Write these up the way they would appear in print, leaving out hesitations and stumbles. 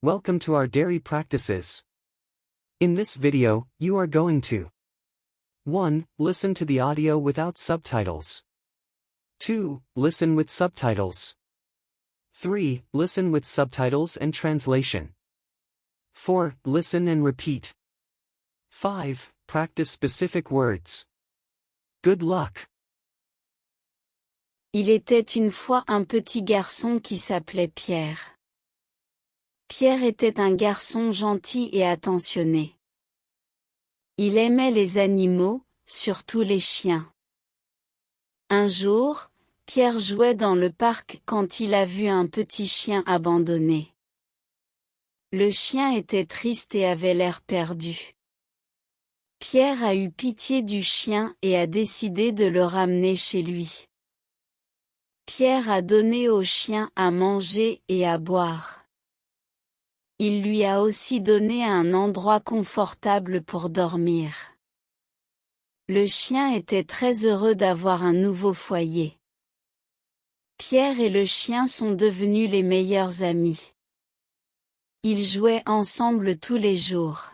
Welcome to our dairy practices. In this video, you are going to 1. Listen to the audio without subtitles. 2. Listen with subtitles. 3. Listen with subtitles and translation. 4. Listen and repeat. 5. Practice specific words. Good luck. Il était une fois un petit garçon qui s'appelait Pierre. Pierre était un garçon gentil et attentionné. Il aimait les animaux, surtout les chiens. Un jour, Pierre jouait dans le parc quand il a vu un petit chien abandonné. Le chien était triste et avait l'air perdu. Pierre a eu pitié du chien et a décidé de le ramener chez lui. Pierre a donné au chien à manger et à boire. Il lui a aussi donné un endroit confortable pour dormir. Le chien était très heureux d'avoir un nouveau foyer. Pierre et le chien sont devenus les meilleurs amis. Ils jouaient ensemble tous les jours.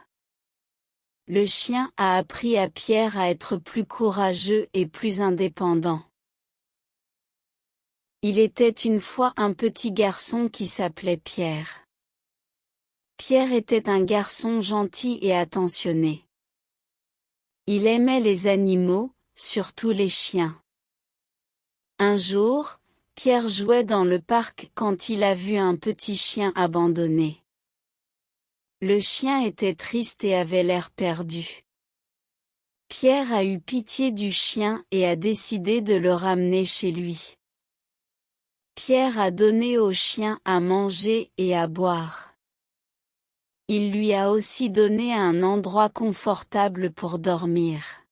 Le chien a appris à Pierre à être plus courageux et plus indépendant. Il était une fois un petit garçon qui s'appelait Pierre. Pierre était un garçon gentil et attentionné. Il aimait les animaux, surtout les chiens. Un jour, Pierre jouait dans le parc quand il a vu un petit chien abandonné. Le chien était triste et avait l'air perdu. Pierre a eu pitié du chien et a décidé de le ramener chez lui. Pierre a donné au chien à manger et à boire. Il lui a aussi donné un endroit confortable pour dormir.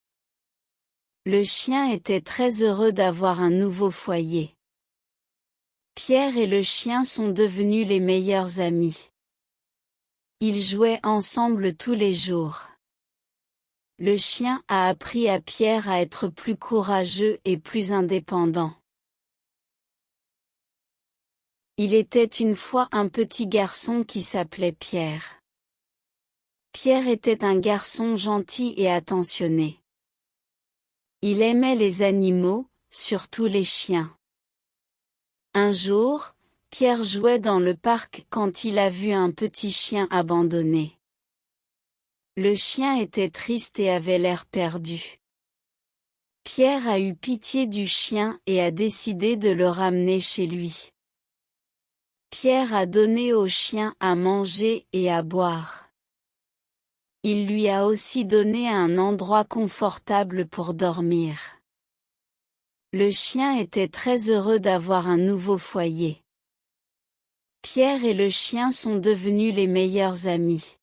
Le chien était très heureux d'avoir un nouveau foyer. Pierre et le chien sont devenus les meilleurs amis. Ils jouaient ensemble tous les jours. Le chien a appris à Pierre à être plus courageux et plus indépendant. Il était une fois un petit garçon qui s'appelait Pierre. Pierre était un garçon gentil et attentionné. Il aimait les animaux, surtout les chiens. Un jour, Pierre jouait dans le parc quand il a vu un petit chien abandonné. Le chien était triste et avait l'air perdu. Pierre a eu pitié du chien et a décidé de le ramener chez lui. Pierre a donné au chien à manger et à boire. Il lui a aussi donné un endroit confortable pour dormir. Le chien était très heureux d'avoir un nouveau foyer. Pierre et le chien sont devenus les meilleurs amis.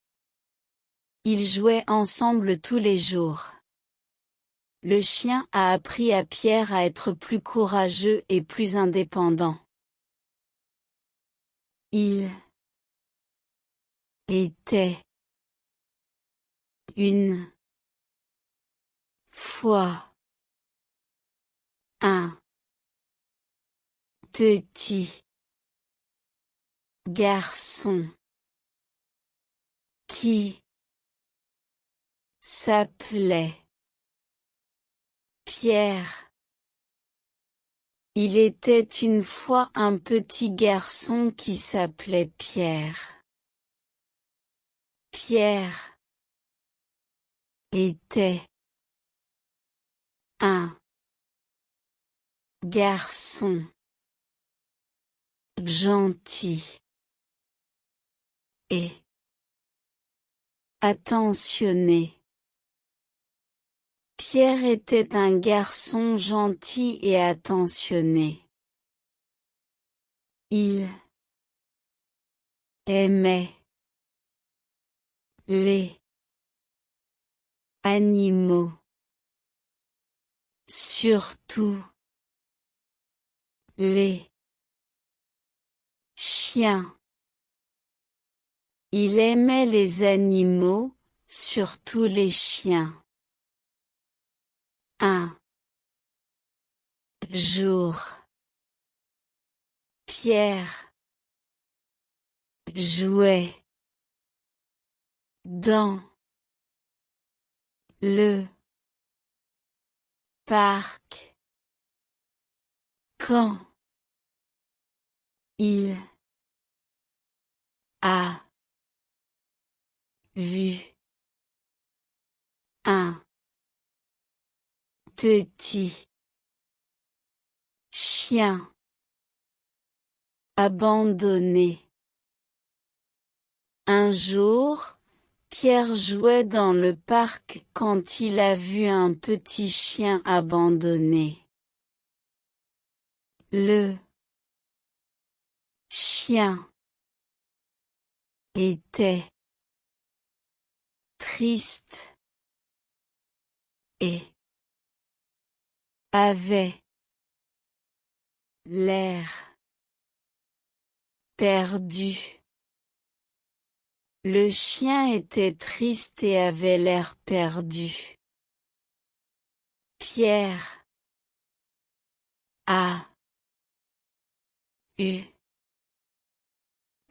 Ils jouaient ensemble tous les jours. Le chien a appris à Pierre à être plus courageux et plus indépendant. Il était une fois un petit garçon qui s'appelait Pierre. Il était une fois un petit garçon qui s'appelait Pierre. Pierre était un garçon gentil et attentionné. Pierre était un garçon gentil et attentionné. Il aimait les animaux, surtout les chiens. Il aimait les animaux, surtout les chiens. Un jour, Pierre jouait dans le parc quand il a vu un petit chien abandonné. Un jour, Pierre jouait dans le parc quand il a vu un petit chien abandonné. Le chien était triste et avait l'air perdu. Le chien était triste et avait l'air perdu. Pierre a eu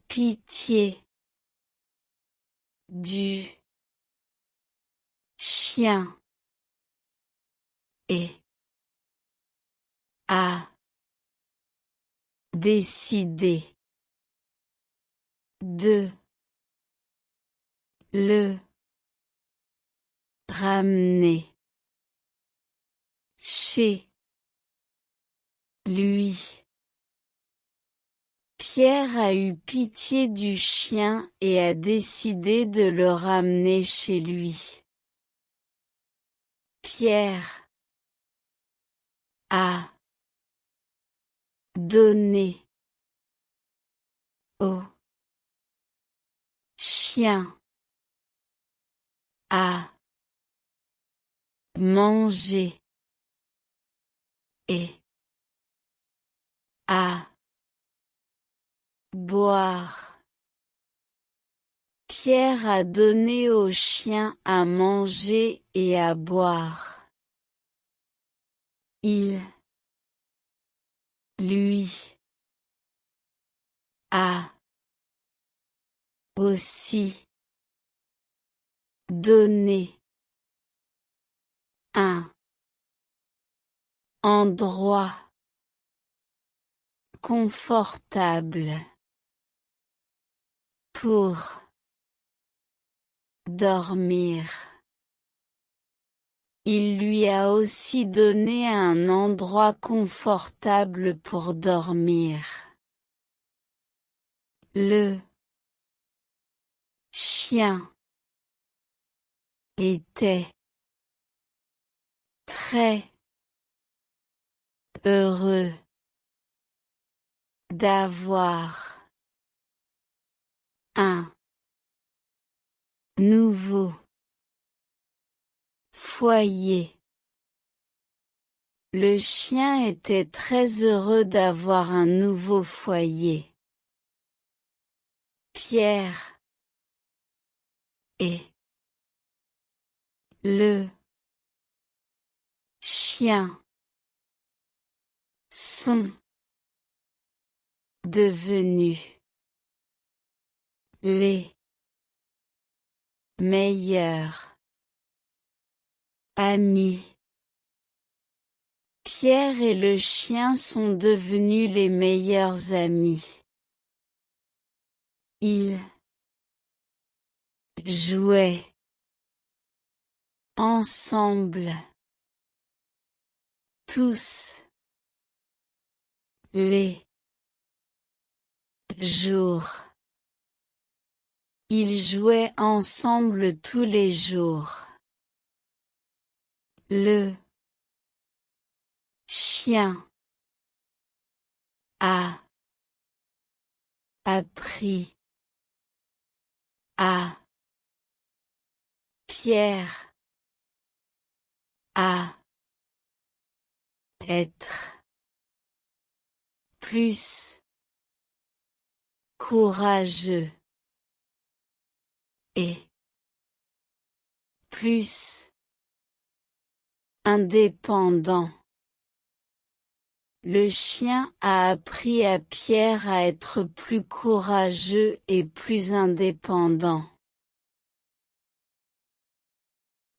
pitié du chien et a décidé de le ramener chez lui. Pierre a eu pitié du chien et a décidé de le ramener chez lui. Pierre a donné au chien à manger et à boire. Pierre a donné au chien à manger et à boire. Il lui a aussi donné un endroit confortable pour dormir. Il lui a aussi donné un endroit confortable pour dormir. Le chien était très heureux d'avoir un nouveau foyer. Le chien était très heureux d'avoir un nouveau foyer. Pierre et le chien sont devenus les meilleurs amis. Pierre et le chien sont devenus les meilleurs amis. Ils jouaient ensemble tous les jours. Ils jouaient ensemble tous les jours. Le chien a appris à Pierre à être plus courageux et plus indépendant. Le chien a appris à Pierre à être plus courageux et plus indépendant.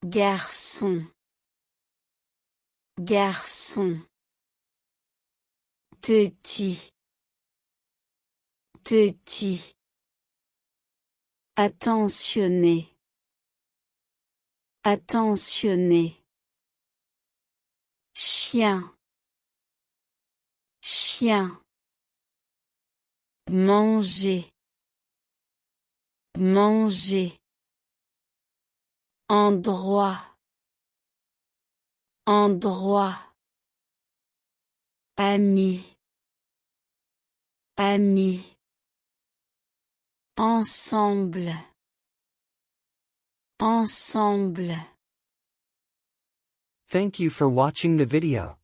Garçon. Garçon. Petit. Petit. Attentionné. Attentionné. Chien. Chien. Manger. Manger. Endroit. Endroit. Ami. Ami. Ensemble. Ensemble. Thank you for watching the video.